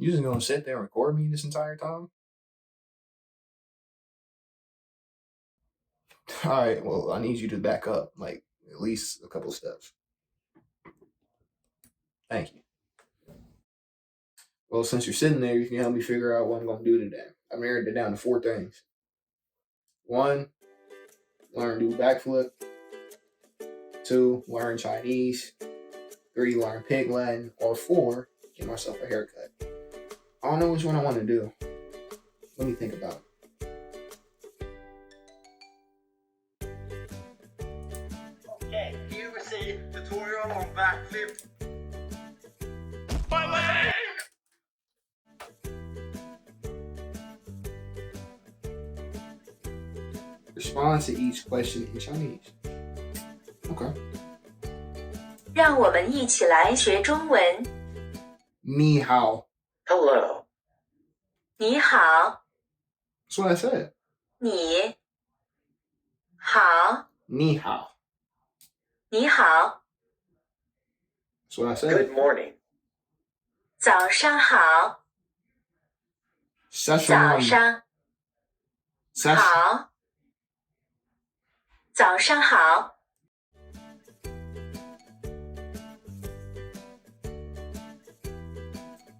You just gonna sit there and record me this entire time? All right, well, I need you to back up, like, at least a couple steps. Thank you. Well, since you're sitting there, you can help me figure out what I'm gonna do today. I narrowed it down to 4 things. 1, learn to do backflip. 2, learn Chinese. 3, learn Pig Latin. Or 4, get myself a haircut. I don't know which one I want to do. Let me think about it. Okay, here we see tutorial on backflip. My leg! Respond to each question in Chinese. Okay. 让我们一起来学中文。你好。 Hello. 你好， That's what I said. 你好，你好。你好， That's what I said. Good morning. 早上好，早上好，早上好。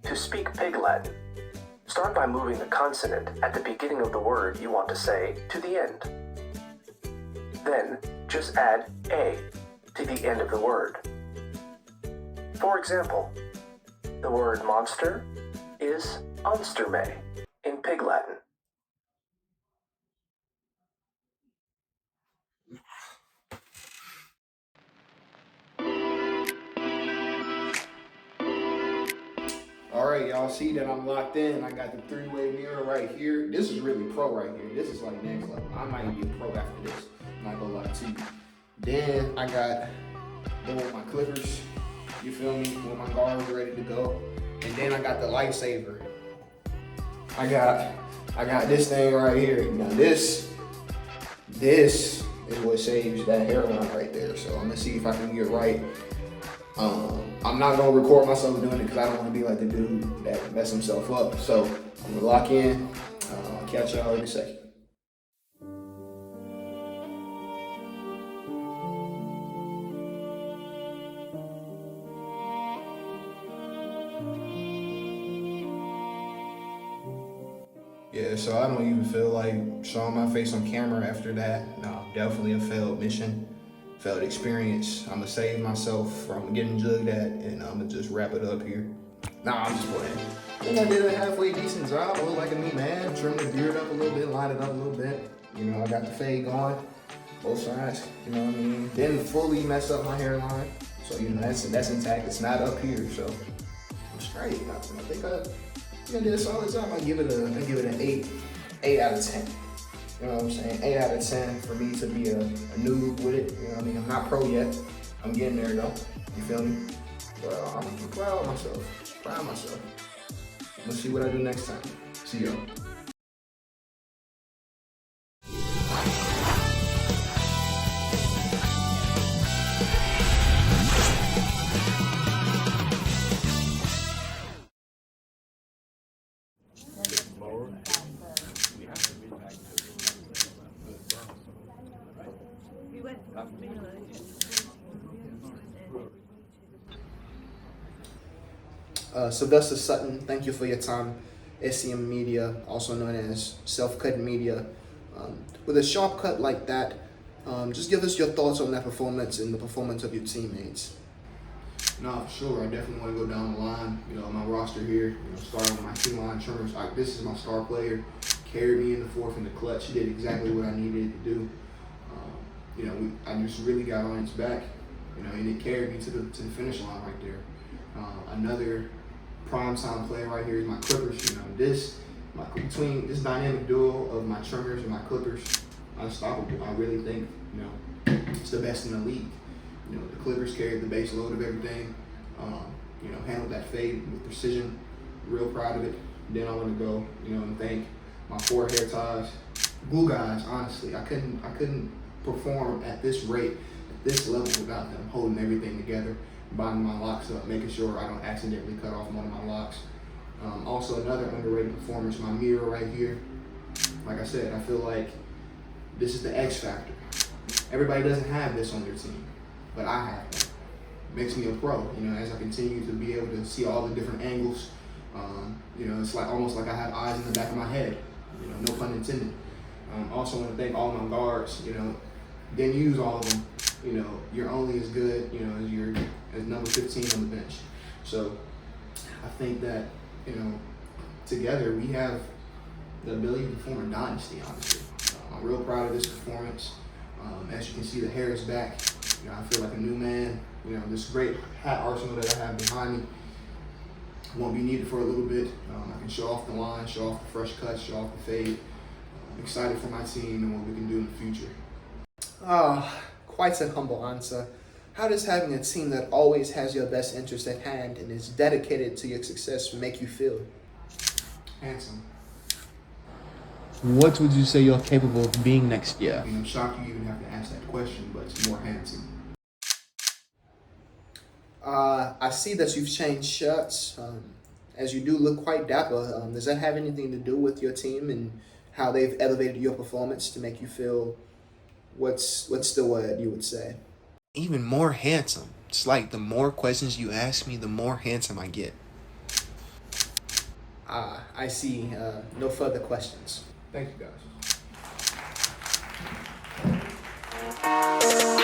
To speak Pig Latin, start by moving the consonant at the beginning of the word you want to say to the end. Then, just add a to the end of the word. For example, the word monster is monsterme in Pig Latin. Alright, y'all see that I'm locked in. I got the 3-way mirror right here. This is really pro right here. This is like next level. I might be a pro after this. I'm not gonna lie to you. Then I got both my clippers. You feel me? With my guards ready to go. And then I got the lifesaver. I got this thing right here. Now this is what saves that hairline right there. So I'm gonna see if I can get right. I'm not gonna record myself doing it because I don't want to be like the dude that messed himself up. So I'm gonna lock in. I'll catch y'all in a second. Yeah, so I don't even feel like showing my face on camera after that. No, definitely a failed mission. Failed experience. I'm gonna save myself from getting jugged at, and I'm gonna just wrap it up here. Nah, I'm just playing. I think I did a halfway decent job. I look like a new man. Trimmed the beard up a little bit, lined it up a little bit. You know, I got the fade going, both sides. You know what I mean? Didn't fully mess up my hairline, so you know that's intact. It's not up here, so I'm straight. I think I did a solid job. I give it an 8 out of 10. You know what I'm saying? 8 out of 10 for me to be a noob with it. You know what I mean? I'm not pro yet. I'm getting there though. You feel me? But I'm proud of myself. Proud of myself. Let's see what I do next time. See y'all. Sylvester Sutton, thank you for your time. SCM Media, also known as Self-Cut Media. With a sharp cut like that, just give us your thoughts on that performance and the performance of your teammates. No, for sure. I definitely want to go down the line. You know, my roster here, starting with my two-line trimmers. This is my star player. Carried me in the fourth in the clutch. He did exactly what I needed to do. I just really got on his back. And it carried me to the finish line right there. Another prime time player right here is my clippers. Between this dynamic duo of my trimmers and my clippers, unstoppable. I really think it's the best in the league. The clippers carried the base load of everything. Handled that fade with precision. Real proud of it. Then I want to go, and thank my 4 hair ties, glue guys. Honestly, I couldn't perform at this rate, at this level without them holding everything together, binding my locks up, making sure I don't accidentally cut off one of my locks. Also, another underrated performance, my mirror right here. Like I said, I feel like this is the X factor. Everybody doesn't have this on their team, but I have it. Makes me a pro, as I continue to be able to see all the different angles. It's like almost like I have eyes in the back of my head, no pun intended. Also want to thank all my guards, didn't use all of them. You're only as good, as number 15 on the bench. So I think that, together we have the ability to form a dynasty, honestly. I'm real proud of this performance. As you can see, the hair is back. I feel like a new man. This great hat arsenal that I have behind me won't be needed for a little bit. I can show off the line, show off the fresh cuts, show off the fade. I'm excited for my team and what we can do in the future. Quite a humble answer. How does having a team that always has your best interest at hand and is dedicated to your success make you feel? Handsome. What would you say you're capable of being next year? I'm shocked you even have to ask that question, but it's more handsome. I see that you've changed shirts. As you do look quite dapper. Does that have anything to do with your team and how they've elevated your performance to make you feel, what's the word you would say? Even more handsome. It's like the more questions you ask me, the more handsome I get. I see. No further questions. Thank you, guys.